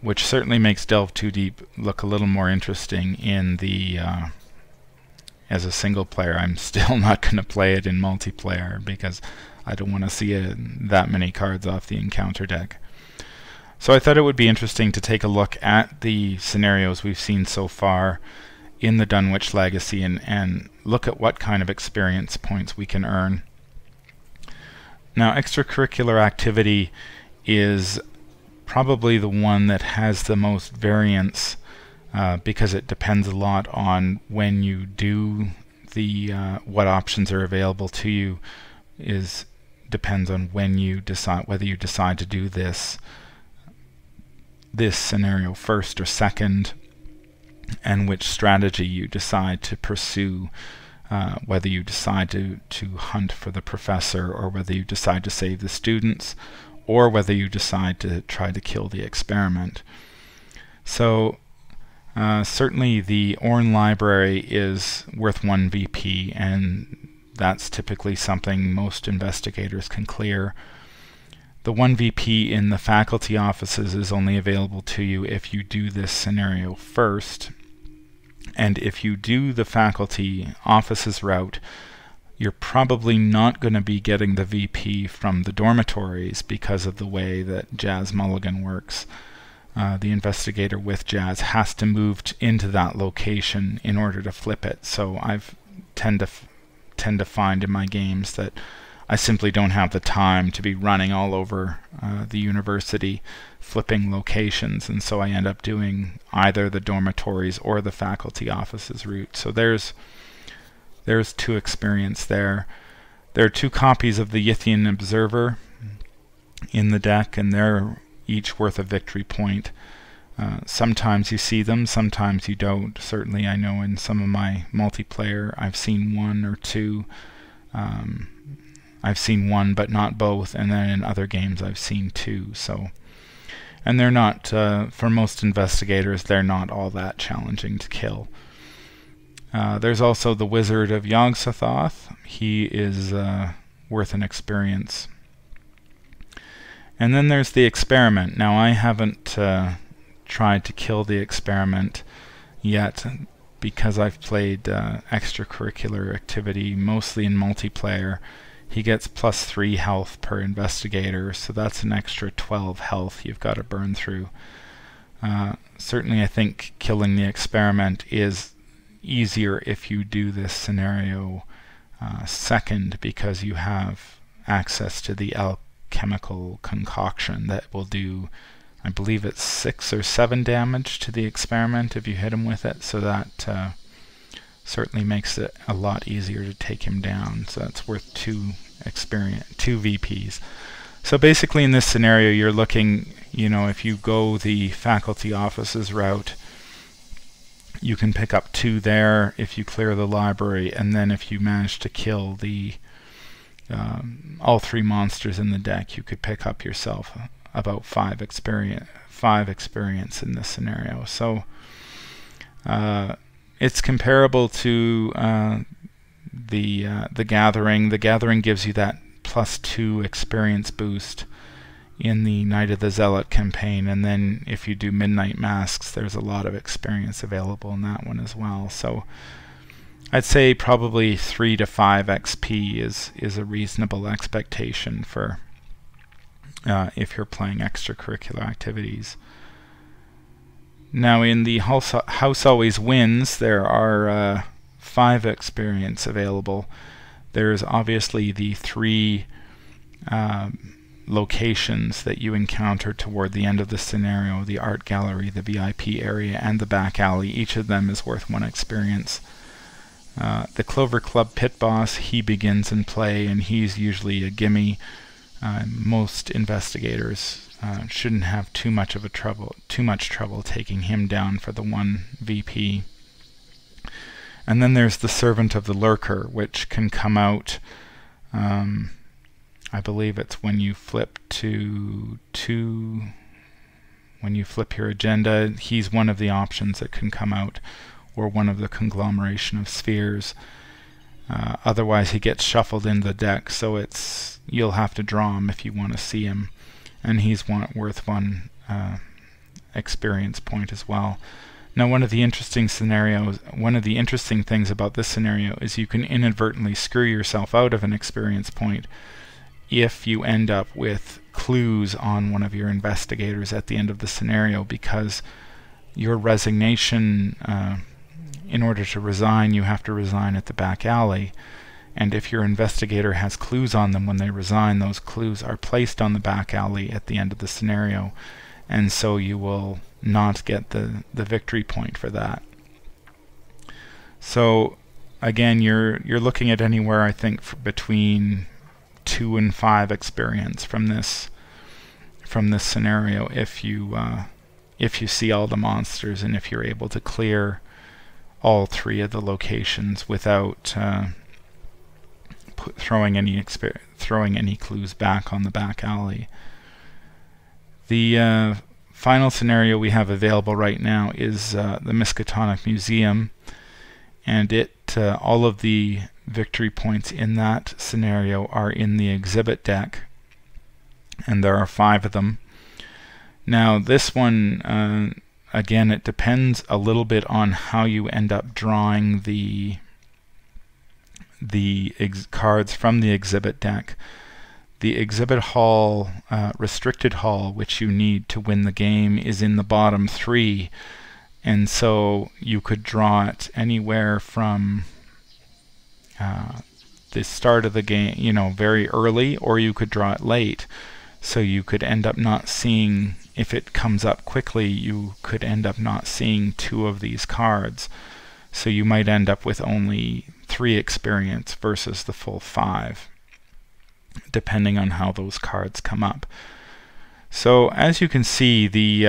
which certainly makes Delve Too Deep look a little more interesting in the as a single player. I'm still not going to play it in multiplayer because I don't want to see that many cards off the encounter deck. So I thought it would be interesting to take a look at the scenarios we've seen so far in the Dunwich Legacy and look at what kind of experience points we can earn. Now, extracurricular activity is probably the one that has the most variance because it depends a lot on when you do the what options are available to you. Depends on when you decide, whether you decide to do this scenario first or second, and which strategy you decide to pursue, whether you decide to hunt for the professor, or whether you decide to save the students, or whether you decide to try to kill the experiment. So certainly the Orne Library is worth 1 VP, and that's typically something most investigators can clear. The 1 VP in the faculty offices is only available to you if you do this scenario first. And if you do the faculty offices route, you're probably not going to be getting the VP from the dormitories because of the way that Jazz Mulligan works. The investigator with Jazz has to move into that location in order to flip it. So I've tend tend to find in my games that I simply don't have the time to be running all over the university flipping locations, and so I end up doing either the dormitories or the faculty offices route. So there's 2 experience there. There are 2 copies of the Yithian Observer in the deck, and they're each worth a victory point. Sometimes you see them, sometimes you don't. Certainly I know in some of my multiplayer I've seen 1 or 2. I've seen 1 but not both, and then in other games I've seen 2. So, and they're not, for most investigators, they're not all that challenging to kill. There's also the Wizard of Yog-Sothoth. He is worth an experience. And then there's the Experiment. Now I haven't tried to kill the Experiment yet because I've played extracurricular activity, mostly in multiplayer. He gets +3 health per investigator, so that's an extra 12 health you've got to burn through. Certainly I think killing the Experiment is easier if you do this scenario second, because you have access to the alchemical concoction that will do, I believe it's 6 or 7 damage to the Experiment if you hit him with it, so that certainly makes it a lot easier to take him down. So that's worth 2 VPs. So basically in this scenario you're looking, if you go the faculty offices route, you can pick up 2 there if you clear the library, and then if you manage to kill the all 3 monsters in the deck, you could pick up yourself about 5 experience in this scenario. So it's comparable to the Gathering. The Gathering gives you that +2 experience boost in the Night of the Zealot campaign, and then if you do Midnight Masks, there's a lot of experience available in that one as well. So I'd say probably 3 to 5 XP is a reasonable expectation for if you're playing extracurricular activities. Now in the House Always Wins, there are 5 experience available. There's obviously the 3 locations that you encounter toward the end of the scenario: the art gallery, the VIP area, and the back alley. Each of them is worth 1 experience. The Clover Club Pit Boss, he begins in play, and he's usually a gimme. Most investigators shouldn't have too much trouble taking him down for the 1 VP. And then there's the Servant of the Lurker, which can come out, I believe it's when you flip to 2, when you flip your agenda. He's one of the options that can come out, or one of the conglomeration of spheres. Otherwise he gets shuffled into the deck, so you'll have to draw him if you want to see him, and he's worth 1 experience point as well. Now one of the interesting things about this scenario is you can inadvertently screw yourself out of an experience point if you end up with clues on one of your investigators at the end of the scenario, because your resignation, in order to resign, you have to resign at the back alley, and if your investigator has clues on them when they resign, those clues are placed on the back alley at the end of the scenario, and so you will not get the victory point for that. So again, you're looking at anywhere, I think, between 2 and 5 experience from this scenario if you see all the monsters, and if you're able to clear all 3 of the locations without throwing any clues back on the back alley. The final scenario we have available right now is the Miskatonic Museum, and all of the victory points in that scenario are in the exhibit deck, and there are 5 of them. Now this one, again, it depends a little bit on how you end up drawing the cards from the exhibit deck. The exhibit hall, restricted hall, which you need to win the game, is in the bottom 3, and so you could draw it anywhere from the start of the game, you know, very early, or you could draw it late. So you could end up not seeing, if it comes up quickly, you could end up not seeing 2 of these cards. So you might end up with only 3 experience versus the full 5, depending on how those cards come up. So as you can see, the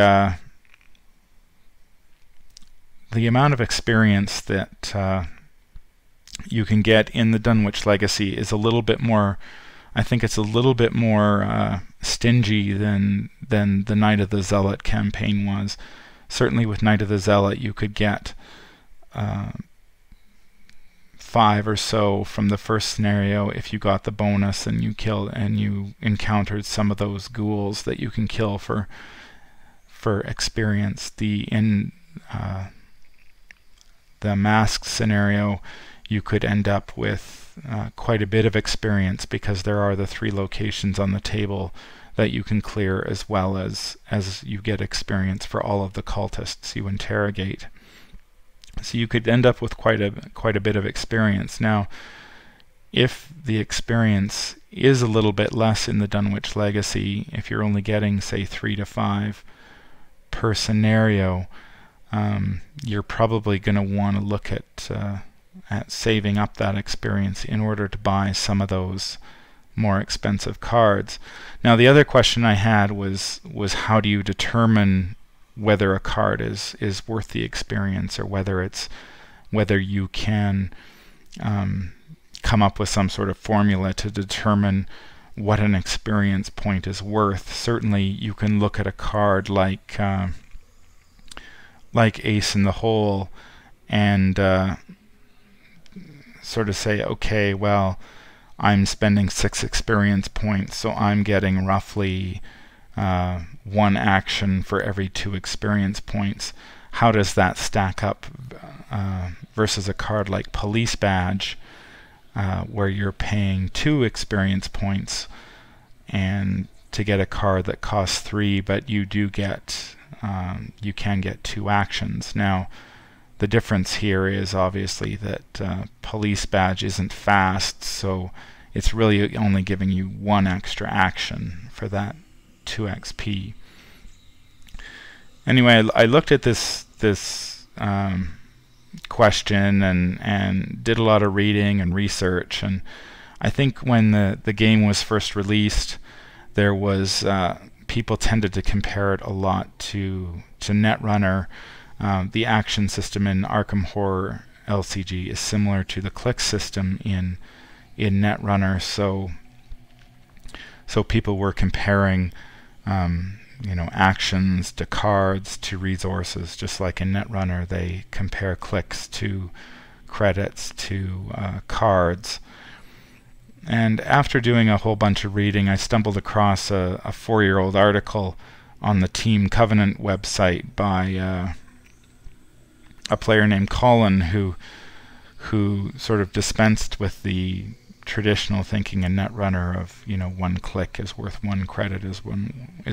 amount of experience that you can get in the Dunwich Legacy is a little bit more, I think it's a little bit more stingy than the Night of the Zealot campaign was. Certainly with Night of the Zealot you could get 5 or so from the first scenario if you got the bonus and you encountered some of those ghouls that you can kill for experience. The masked scenario, you could end up with quite a bit of experience because there are the 3 locations on the table that you can clear, as well as you get experience for all of the cultists you interrogate. So you could end up with quite a bit of experience. Now, if the experience is a little bit less in the Dunwich Legacy, if you're only getting, say, 3 to 5 per scenario, you're probably going to want to look at saving up that experience in order to buy some of those more expensive cards. Now, the other question I had was how do you determine whether a card is worth the experience, or whether you can come up with some sort of formula to determine what an experience point is worth. Certainly you can look at a card like Ace in the Hole and sort of say, okay, well, I'm spending 6 experience points, so I'm getting roughly 1 action for every 2 experience points. How does that stack up versus a card like Police Badge, where you're paying 2 experience points and to get a card that costs 3, but you do get you can get 2 actions. Now, the difference here is obviously that Police Badge isn't fast, so it's really only giving you 1 extra action for that 2 XP. Anyway, I looked at this question and did a lot of reading and research, and I think when the game was first released, there was people tended to compare it a lot to Netrunner. The action system in Arkham Horror LCG is similar to the click system in Netrunner, so people were comparing actions to cards to resources, just like in Netrunner they compare clicks to credits to cards. And after doing a whole bunch of reading, I stumbled across a 4-year-old article on the Team Covenant website by a player named Colin who sort of dispensed with the traditional thinking in Netrunner of 1 click is worth 1 credit, is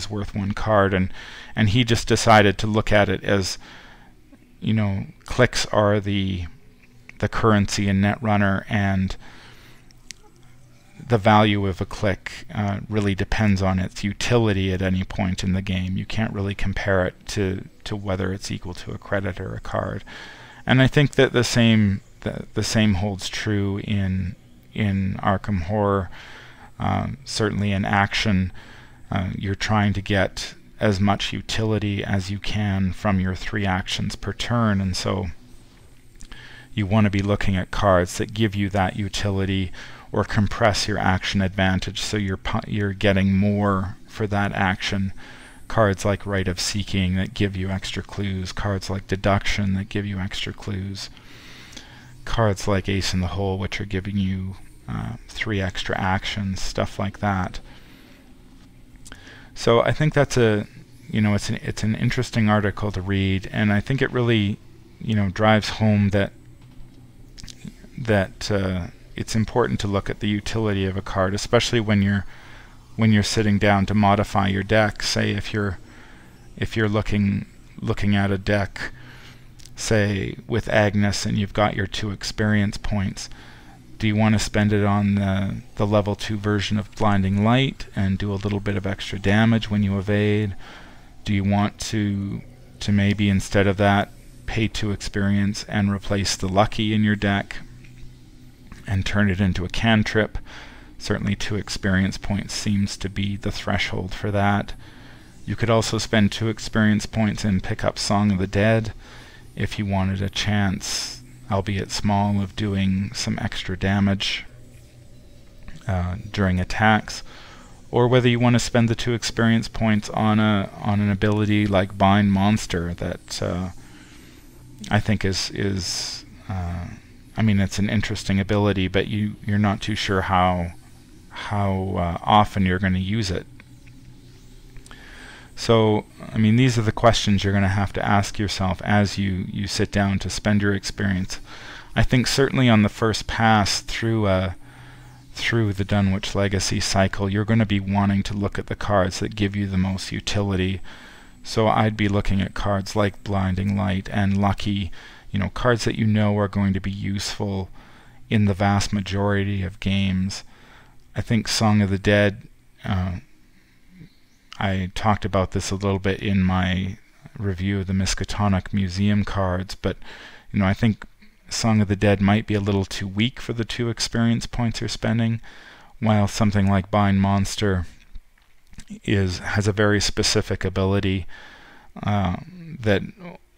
worth 1 card, and he just decided to look at it as clicks are the currency in Netrunner, and the value of a click really depends on its utility at any point in the game. You can't really compare it to whether it's equal to a credit or a card. And I think that the same holds true in Arkham Horror. Certainly in action, you're trying to get as much utility as you can from your 3 actions per turn, and so you want to be looking at cards that give you that utility or compress your action advantage, so you're getting more for that action. Cards like Rite of Seeking that give you extra clues, cards like Deduction that give you extra clues, cards like Ace in the Hole which are giving you 3 extra actions, stuff like that. So I think that's it's an interesting article to read, and I think it really drives home that it's important to look at the utility of a card, especially when you're sitting down to modify your deck. Say if you're looking at a deck, say with Agnes, and you've got your 2 experience points, Do you want to spend it on the level 2 version of Blinding Light and do a little bit of extra damage when you evade? Do you want to maybe instead of that pay 2 experience and replace the Lucky in your deck and turn it into a cantrip? Certainly 2 experience points seems to be the threshold for that. You could also spend 2 experience points and pick up Song of the Dead if you wanted a chance, albeit small, of doing some extra damage during attacks. Or whether you want to spend the 2 experience points on an ability like Bind Monster that I think is I mean, it's an interesting ability, but you're not too sure how often you're going to use it. So, I mean, these are the questions you're going to have to ask yourself as you sit down to spend your experience. I think certainly on the first pass through the Dunwich Legacy cycle, you're going to be wanting to look at the cards that give you the most utility. So I'd be looking at cards like Blinding Light and Lucky, cards that you know are going to be useful in the vast majority of games. I think Song of the Dead, I talked about this a little bit in my review of the Miskatonic Museum cards, but I think Song of the Dead might be a little too weak for the 2 experience points you're spending, while something like Bind Monster has a very specific ability that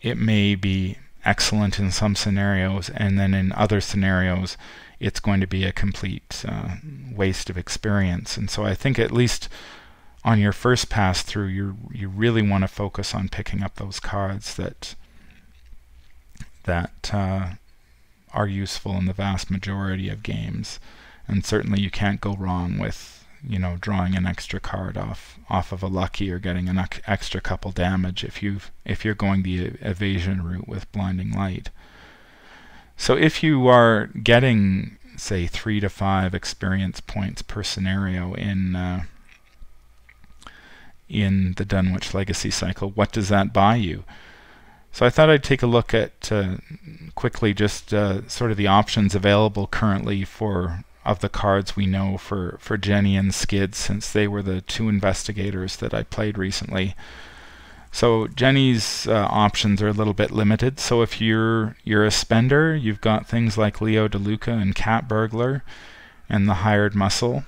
it may be excellent in some scenarios, and then in other scenarios it's going to be a complete waste of experience. And so I think at least on your first pass through, you really want to focus on picking up those cards that are useful in the vast majority of games. And certainly you can't go wrong with drawing an extra card off of a Lucky or getting an extra couple damage if you're going the evasion route with Blinding Light. So if you are getting, say, 3 to 5 experience points per scenario in the Dunwich Legacy cycle, what does that buy you? So I thought I'd take a look at quickly just sort of the options available currently of the cards we know for Jenny and Skid, since they were the 2 investigators that I played recently. So Jenny's options are a little bit limited. So if you're a spender, you've got things like Leo DeLuca and Cat Burglar and the Hired Muscle.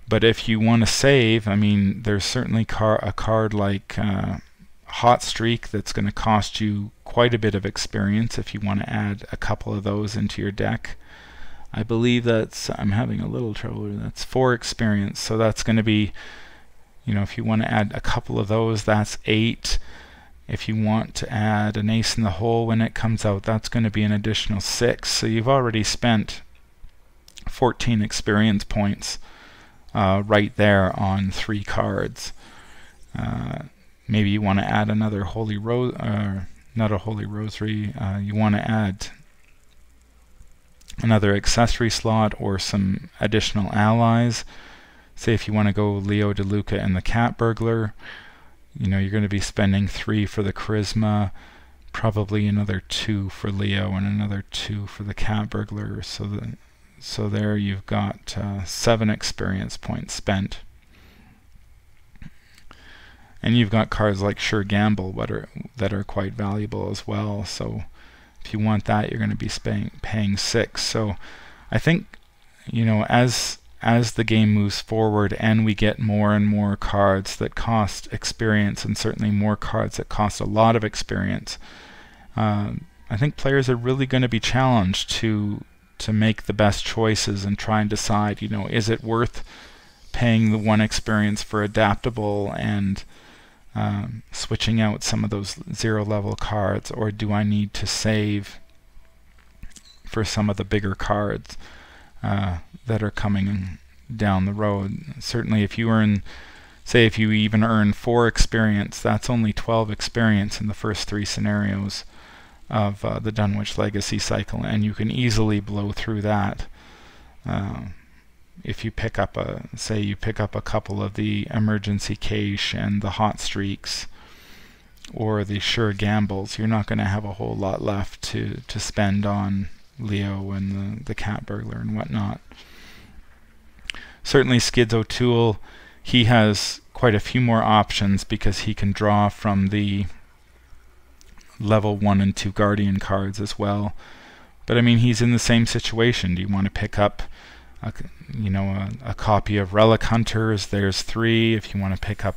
But if you want to save, I mean, there's certainly a card like Hot Streak that's going to cost you quite a bit of experience if you want to add a couple of those into your deck. I believe I'm having a little trouble, that's 4 experience, so that's going to be, if you want to add a couple of those, that's 8. If you want to add an Ace in the Hole when it comes out, that's going to be an additional 6. So you've already spent 14 experience points right there on 3 cards. Maybe you want to add another Holy not a Holy Rosary, you want to add another accessory slot or some additional allies. Say if you want to go Leo DeLuca and the Cat Burglar, you're going to be spending 3 for the Charisma, probably another 2 for Leo and another 2 for the Cat Burglar. So there you've got 7 experience points spent. And you've got cards like Sure Gamble that are quite valuable as well. So if you want that, you're going to be paying 6. So I think, as the game moves forward and we get more and more cards that cost experience, and certainly more cards that cost a lot of experience, I think players are really going to be challenged to make the best choices and try and decide, is it worth paying the 1 experience for adaptable and switching out some of those 0 level cards, or do I need to save for some of the bigger cards that are coming down the road? Certainly if you earn, say if you even earn 4 experience, that's only 12 experience in the first 3 scenarios of the Dunwich Legacy cycle, and you can easily blow through that. If you pick up a couple of the Emergency Cache and the Hot Streaks or the Sure Gambles, you're not going to have a whole lot left to spend on Leo and the cat burglar and whatnot. Certainly Skids O'Toole, he has quite a few more options because he can draw from the level 1 and 2 Guardian cards as well. But I mean, he's in the same situation. Do you want to pick up a copy of Relic Hunters? There's 3. If you want to pick up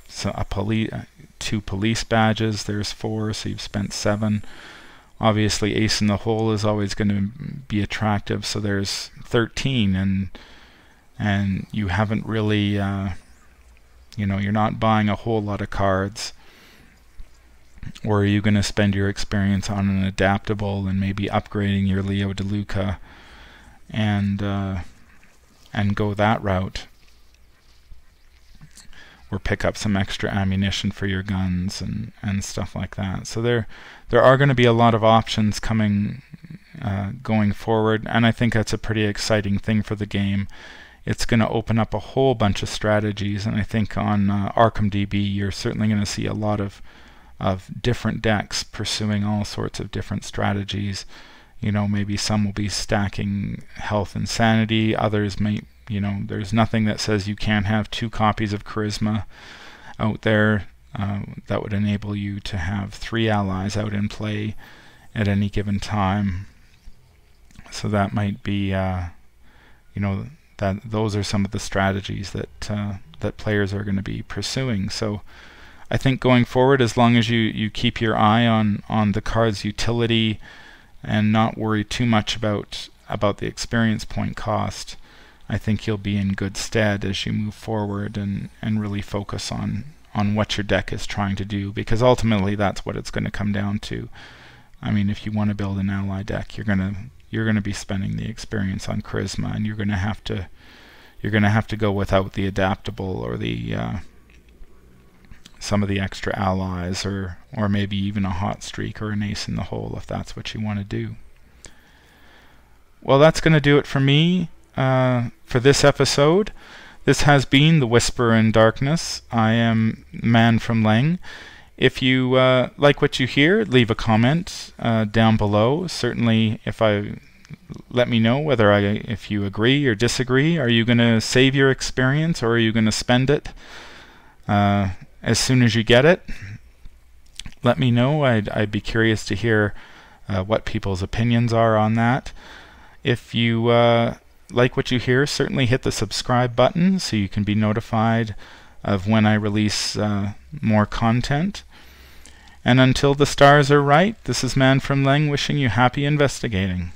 2 police badges, there's 4, so you've spent 7. Obviously Ace in the Hole is always going to be attractive, so there's 13, and you haven't really you're not buying a whole lot of cards. Or are you going to spend your experience on an adaptable and maybe upgrading your Leo DeLuca and go that route? Or pick up some extra ammunition for your guns and stuff like that. So there are going to be a lot of options coming going forward, and I think that's a pretty exciting thing for the game. It's going to open up a whole bunch of strategies, and I think on Arkham DB you're certainly going to see a lot of different decks pursuing all sorts of different strategies. Maybe some will be stacking health and sanity, others may, there's nothing that says you can't have 2 copies of Charisma out there that would enable you to have 3 allies out in play at any given time. So that might be, those are some of the strategies that players are going to be pursuing. So I think going forward, as long as you keep your eye on the card's utility and not worry too much about the experience point cost, I think you'll be in good stead as you move forward and really focus on what your deck is trying to do, because ultimately that's what it's going to come down to. I mean, if you want to build an ally deck, you're going to be spending the experience on Charisma, and you're going to have to go without the adaptable or the some of the extra allies, or maybe even a hot streak or an ace in the hole if that's what you want to do. Well, that's going to do it for me for this episode. This has been The Whisper in Darkness. I am Man from Leng. If you like what you hear, leave a comment down below. Certainly, let me know if you agree or disagree. Are you going to save your experience, or are you going to spend it as soon as you get it? Let me know. I'd be curious to hear what people's opinions are on that. If you like what you hear, certainly hit the subscribe button so you can be notified of when I release more content. And until the stars are right, this is Man from Leng wishing you happy investigating.